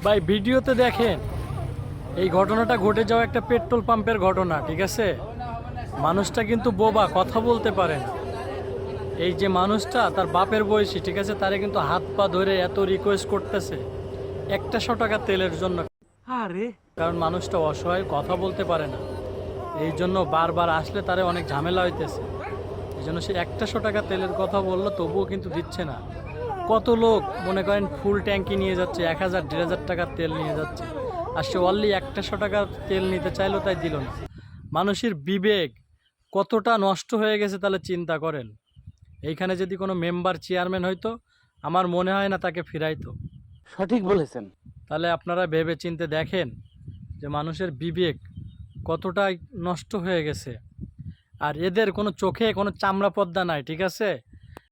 ভাই ভিডিওতে দেখেন এই ঘটনাটা ঘটে যাওয়া একটা পেট্রোল পাম্পের ঘটনা, ঠিক আছে? মানুষটা কিন্তু বোবা, কথা বলতে পারে না। এই যে মানুষটা তার বাপের বয়সী, ঠিক আছে, তারে কিন্তু হাত পা ধরে এত রিকোয়েস্ট করতেছে 100 টাকা তেলের জন্য। আরে কারণ মানুষটা অসহায়, কথা বলতে পারে না, এই জন্য বারবার আসলে তারে অনেক ঝামেলা হইতেছে। এই জন্য সে 100 টাকা তেলের কথা বললো, তবুও কিন্তু দিচ্ছে না। কত লোক মনে করেন ফুল ট্যাঙ্কি নিয়ে যাচ্ছে, 1000 1500 টাকার তেল নিয়ে যাচ্ছে, আর সে অনলি 100 টাকার তেল নিতে চাইলো, তাই দিল না। মানুষের বিবেক কতটা নষ্ট হয়ে গেছে তাহলে চিন্তা করেন। এইখানে যদি কোনো মেম্বার চেয়ারম্যান হইতো, আমার মনে হয় না তাকে ফিরাইতো। সঠিক বলেছেন। তাহলে আপনারা ভেবে চিন্তে দেখেন যে মানুষের বিবেক কতটাই নষ্ট হয়ে গেছে। আর এদের কোনো চোখে কোনো চামড়া পর্দা নাই, ঠিক আছে?